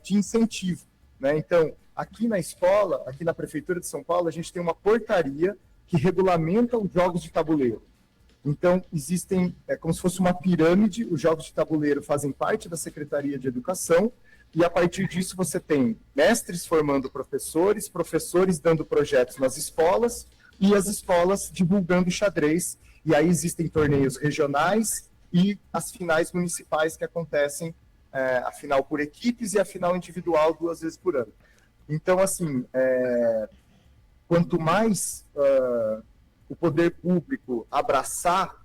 de incentivo, né? Então, aqui na escola, aqui na Prefeitura de São Paulo, a gente tem uma portaria que regulamenta os jogos de tabuleiro. Então, existem, como se fosse uma pirâmide, os jogos de tabuleiro fazem parte da Secretaria de Educação, e a partir disso você tem mestres formando professores, professores dando projetos nas escolas, e as escolas divulgando xadrez, e aí existem torneios regionais e as finais municipais que acontecem, a final por equipes e a final individual 2 vezes por ano. Então, assim, quanto mais o poder público abraçar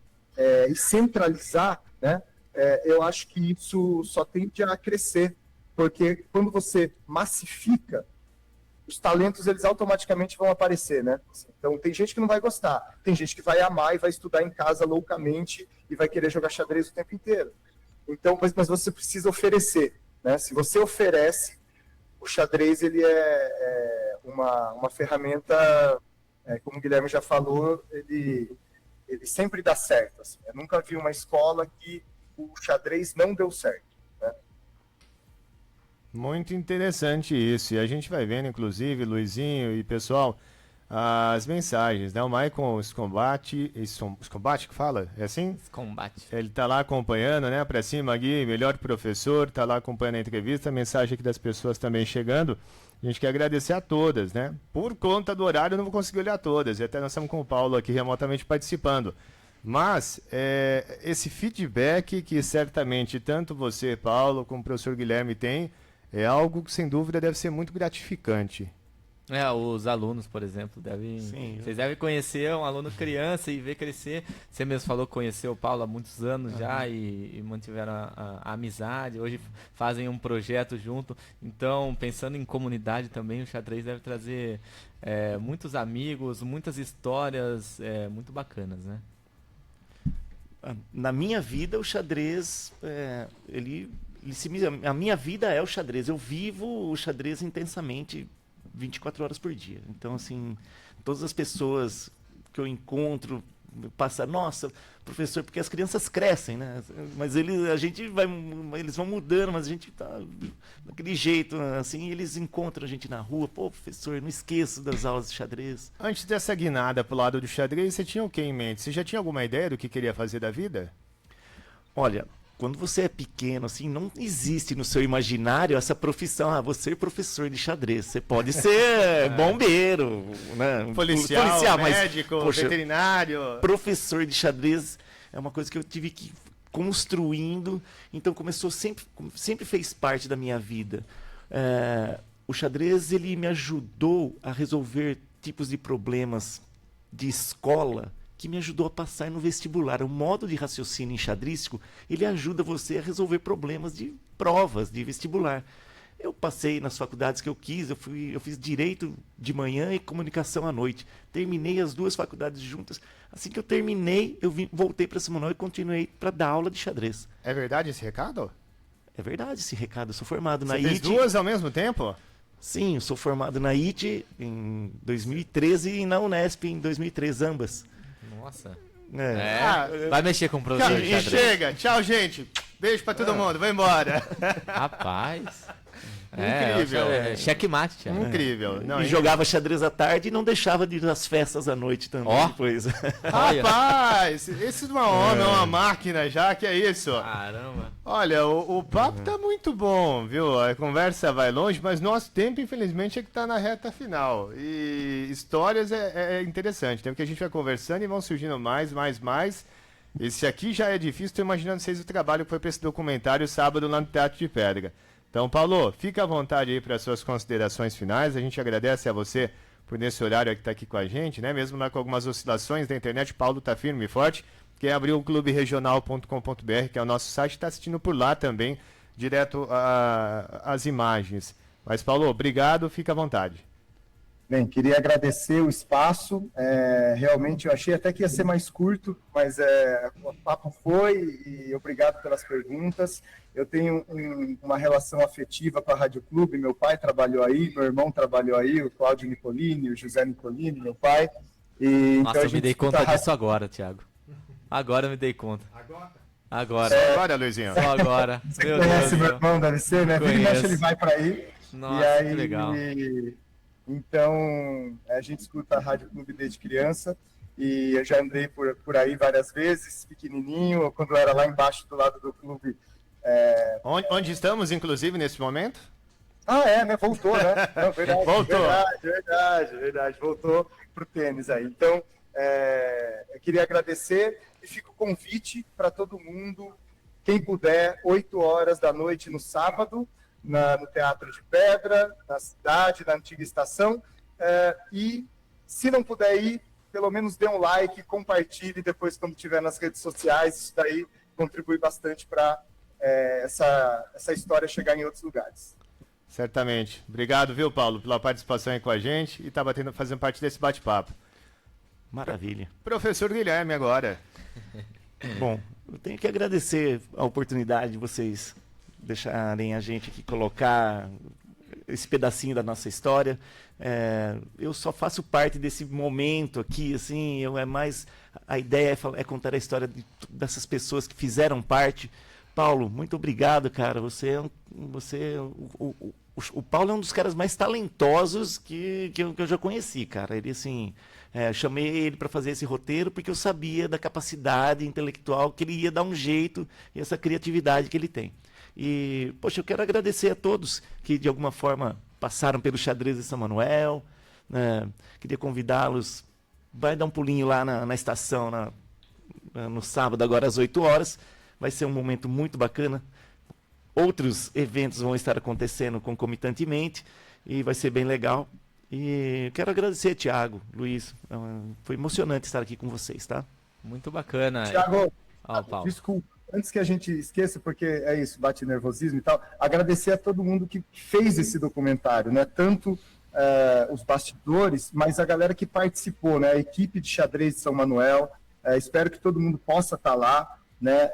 e centralizar, né, eu acho que isso só tende a crescer, porque quando você massifica, os talentos, eles automaticamente vão aparecer, né? Então, tem gente que não vai gostar, tem gente que vai amar e vai estudar em casa loucamente e vai querer jogar xadrez o tempo inteiro. Então, mas você precisa oferecer, né? Se você oferece, o xadrez, ele é uma ferramenta, como o Guilherme já falou, ele sempre dá certo. Assim. Eu nunca vi uma escola que o xadrez não deu certo. Muito interessante isso. E a gente vai vendo, inclusive, Luizinho e pessoal, as mensagens, né? O Maicon Scombate que fala? É assim? Combate. Ele tá lá acompanhando, né? Pra cima, Gui, melhor professor, tá lá acompanhando a entrevista, a mensagem aqui das pessoas também chegando. A gente quer agradecer a todas, né? Por conta do horário, eu não vou conseguir olhar todas. E até nós estamos com o Paulo aqui remotamente participando. Mas esse feedback que certamente tanto você, Paulo, como o professor Guilherme tem, é algo que, sem dúvida, deve ser muito gratificante. Os alunos, por exemplo, vocês devem conhecer um aluno criança e ver crescer. Você mesmo falou que conheceu o Paulo há muitos anos já e mantiveram a amizade. Hoje fazem um projeto junto. Então, pensando em comunidade também, o xadrez deve trazer muitos amigos, muitas histórias muito bacanas, né? Na minha vida, o xadrez, a minha vida é o xadrez. Eu vivo o xadrez intensamente 24 horas por dia. Então, assim, todas as pessoas que eu encontro passam, nossa, professor, porque as crianças crescem, né? Mas eles vão mudando, mas a gente tá daquele jeito, assim, eles encontram a gente na rua. Pô, professor, não esqueço das aulas de xadrez. Antes dessa guinada pro lado do xadrez, você tinha o que em mente? Você já tinha alguma ideia do que queria fazer da vida? Olha, quando você é pequeno, assim, não existe no seu imaginário essa profissão. Você é professor de xadrez. Você pode ser bombeiro, né? Policial, médico, mas, poxa, veterinário. Professor de xadrez é uma coisa que eu tive que ir construindo. Então, sempre fez parte da minha vida. O xadrez ele me ajudou a resolver tipos de problemas de escola que me ajudou a passar no vestibular. O modo de raciocínio enxadrístico, ele ajuda você a resolver problemas de provas de vestibular. Eu passei nas faculdades que eu quis, eu fiz Direito de manhã e Comunicação à noite. Terminei as duas faculdades juntas. Assim que eu terminei, voltei para São Manuel e continuei para dar aula de xadrez. É verdade esse recado? É verdade esse recado. Eu sou formado na Você fez IT. duas ao mesmo tempo? Sim, eu sou formado na IT em 2013 e na Unesp em 2003, ambas. Nossa. É. Vai mexer com o professor de E xadrez. chega. Tchau, gente. Beijo pra todo mundo. Vai embora. Rapaz. Incrível. Checkmate, Thiago. Incrível. Não, E jogava xadrez à tarde e não deixava de ir às festas à noite também. Ó. Depois. Olha. Rapaz, esse não é um homem, é uma máquina já, que é isso? Caramba. Olha, o papo tá muito bom, viu? A conversa vai longe, mas nosso tempo, infelizmente, é que tá na reta final. E histórias é interessante, né? Porque a gente vai conversando e vão surgindo mais. Esse aqui já é difícil, tô imaginando vocês o trabalho que foi pra esse documentário sábado lá no Teatro de Pedra. Então, Paulo, fica à vontade aí para as suas considerações finais. A gente agradece a você por nesse horário que está aqui com a gente, né? Mesmo lá com algumas oscilações da internet, o Paulo está firme e forte. Quem abriu o cluberegional.com.br, que é o nosso site, está assistindo por lá também, direto às imagens. Mas, Paulo, obrigado, fica à vontade. Bem, queria agradecer o espaço. Realmente eu achei até que ia ser mais curto, mas o papo foi, e obrigado pelas perguntas. Eu tenho uma relação afetiva com a Rádio Clube. Meu pai trabalhou aí, meu irmão trabalhou aí, o Cláudio Nicolini, o José Nicolini, meu pai. Nossa, eu me dei conta disso agora, Thiago. Agora eu me dei conta. Agora. Agora, Luizinho. Só agora. Você Meu conhece Deus, meu irmão, deve ser, né? Vira e mexe, ele vai para aí. Nossa, E aí, que legal. Então, a gente escuta a Rádio Clube desde criança. E eu já andei por aí várias vezes, pequenininho, quando eu era lá embaixo do lado do clube. Onde estamos, inclusive, nesse momento? Né? Voltou, né? Não, verdade, Voltou. Verdade. Voltou pro tênis aí. Então, eu queria agradecer e fica o convite para todo mundo, quem puder, 8 horas da noite no sábado, no Teatro de Pedra, na cidade, na antiga estação. E, se não puder ir, pelo menos dê um like, compartilhe depois quando estiver nas redes sociais. Isso daí contribui bastante para essa história chegar em outros lugares. Certamente. Obrigado, viu, Paulo, pela participação aí com a gente e tá fazendo parte desse bate-papo. Maravilha. Professor Guilherme agora. Bom, eu tenho que agradecer a oportunidade de vocês deixarem a gente aqui colocar esse pedacinho da nossa história. Eu só faço parte desse momento aqui, assim, a ideia é contar a história dessas pessoas que fizeram parte. Paulo, muito obrigado, cara. O Paulo é um dos caras mais talentosos que eu já conheci, cara. Ele, assim, chamei ele para fazer esse roteiro porque eu sabia da capacidade intelectual que ele ia dar um jeito e essa criatividade que ele tem. E, poxa, eu quero agradecer a todos que, de alguma forma, passaram pelo xadrez de São Manuel. Queria convidá-los. Vai dar um pulinho lá na estação no sábado, agora às 8 horas. Vai ser um momento muito bacana. Outros eventos vão estar acontecendo concomitantemente e vai ser bem legal. E quero agradecer, Thiago, Luiz. Foi emocionante estar aqui com vocês, tá? Muito bacana. Thiago, Paulo. desculpa, antes que a gente esqueça, porque é isso, bate nervosismo e tal, agradecer a todo mundo que fez esse documentário, né? Tanto os bastidores, mas a galera que participou, né? A equipe de xadrez de São Manuel. Espero que todo mundo possa estar lá, né?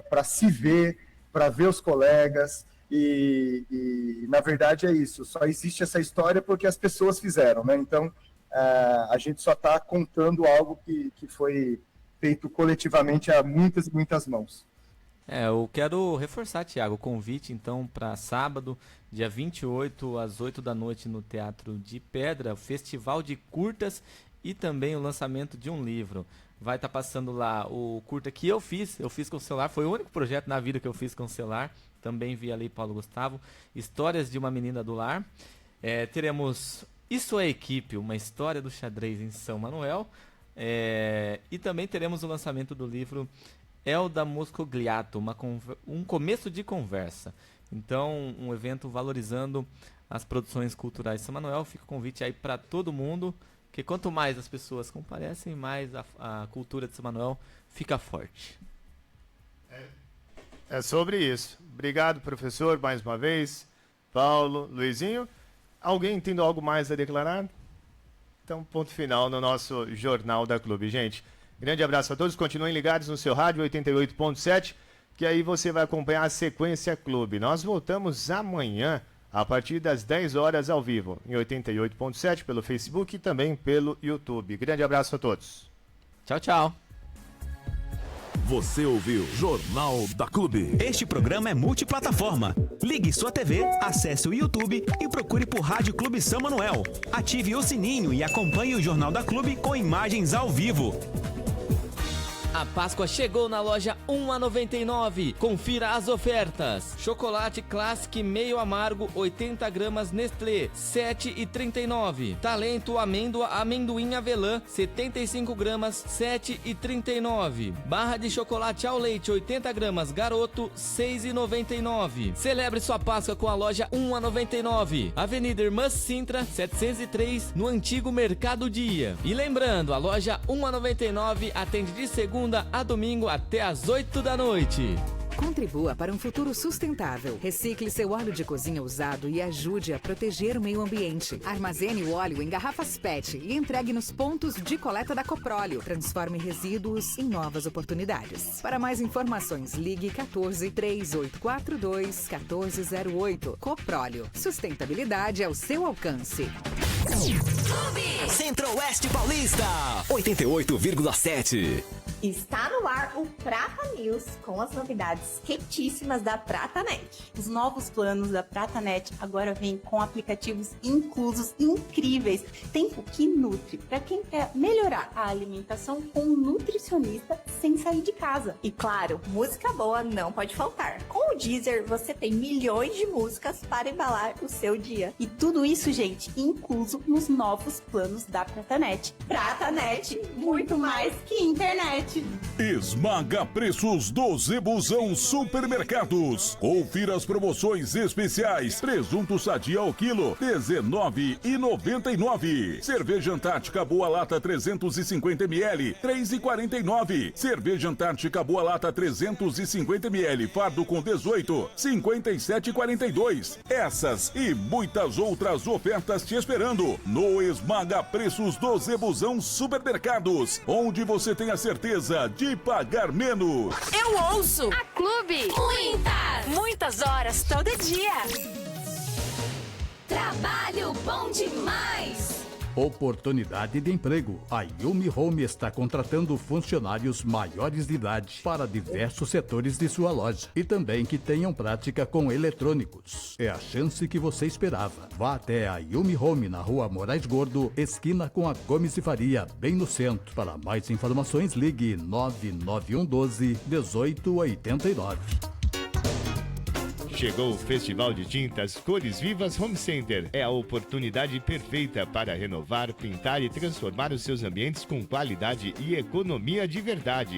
Para se ver, para ver os colegas. E na verdade é isso, só existe essa história porque as pessoas fizeram, né? Então a gente só está contando algo que foi feito coletivamente a muitas e muitas mãos. Eu quero reforçar, Thiago, o convite então para sábado, dia 28 às 8 da noite no Teatro de Pedra, o Festival de Curtas e também o lançamento de um livro. Vai estar passando lá o curta que eu fiz com o celular, foi o único projeto na vida que eu fiz com o celular. Também vi ali Paulo Gustavo, Histórias de uma Menina do Lar. Teremos Isso é Equipe, uma história do xadrez em São Manuel. E também teremos o lançamento do livro Elda Moscogliato, um começo de conversa. Então, um evento valorizando as produções culturais de São Manuel. Fica o convite aí para todo mundo, que quanto mais as pessoas comparecem, mais a cultura de São Manuel fica forte. É sobre isso. Obrigado, professor, mais uma vez. Paulo, Luizinho. Alguém tendo algo mais a declarar? Então, ponto final no nosso Jornal da Clube. Gente, grande abraço a todos. Continuem ligados no seu rádio 88.7, que aí você vai acompanhar a Sequência Clube. Nós voltamos amanhã, a partir das 10 horas ao vivo, em 88.7, pelo Facebook e também pelo YouTube. Grande abraço a todos. Tchau, tchau. Você ouviu Jornal da Clube. Este programa é multiplataforma. Ligue sua TV, acesse o YouTube e procure por Rádio Clube São Manuel. Ative o sininho e acompanhe o Jornal da Clube com imagens ao vivo. A Páscoa chegou na loja 1 a 99. Confira as ofertas. Chocolate Classic meio amargo 80 gramas Nestlé 7,39. Talento amêndoa amendoim avelã 75 gramas 7,39. Barra de chocolate ao leite 80 gramas Garoto 6,99. Celebre sua Páscoa com a loja 1 a 99. Avenida Irmã Sintra 703 no antigo Mercado Dia. E lembrando, a loja 1 a 99 atende de segunda a domingo até às 8 da noite. Contribua para um futuro sustentável. Recicle seu óleo de cozinha usado e ajude a proteger o meio ambiente. Armazene o óleo em garrafas PET e entregue nos pontos de coleta da Coprólio. Transforme resíduos em novas oportunidades. Para mais informações, ligue 14 3842 1408. Coprólio. Sustentabilidade ao seu alcance. Centro-Oeste Paulista, 88,7. Está no ar o Prata News com as novidades quentíssimas da PrataNet. Os novos planos da PrataNet agora vêm com aplicativos inclusos incríveis. Tem o Que Nutre, para quem quer melhorar a alimentação com um nutricionista sem sair de casa. E claro, música boa não pode faltar. Com o Deezer você tem milhões de músicas para embalar o seu dia. E tudo isso, gente, incluso nos novos planos da PrataNet. PrataNet, muito mais que internet. Esmaga preços do Zebuzão Supermercados. Confira as promoções especiais. Presunto Sadia ao quilo, R$19,99. Cerveja Antártica Boa Lata 350 ml, R$3,49. Cerveja Antártica Boa Lata 350 ml, fardo com 18, R$57,42. Essas e muitas outras ofertas te esperando no Esmaga Preços do Zebuzão Supermercados, onde você tem a certeza de pagar menos. Eu ouço a Clube. Muitas horas todo dia. Trabalho bom demais. Oportunidade de emprego. A Yumi Home está contratando funcionários maiores de idade para diversos setores de sua loja e também que tenham prática com eletrônicos. É a chance que você esperava. Vá até a Yumi Home na Rua Moraes Gordo, esquina com a Gomes e Faria, bem no centro. Para mais informações, ligue 99112 1889. Chegou o Festival de Tintas Cores Vivas Home Center. É a oportunidade perfeita para renovar, pintar e transformar os seus ambientes com qualidade e economia de verdade.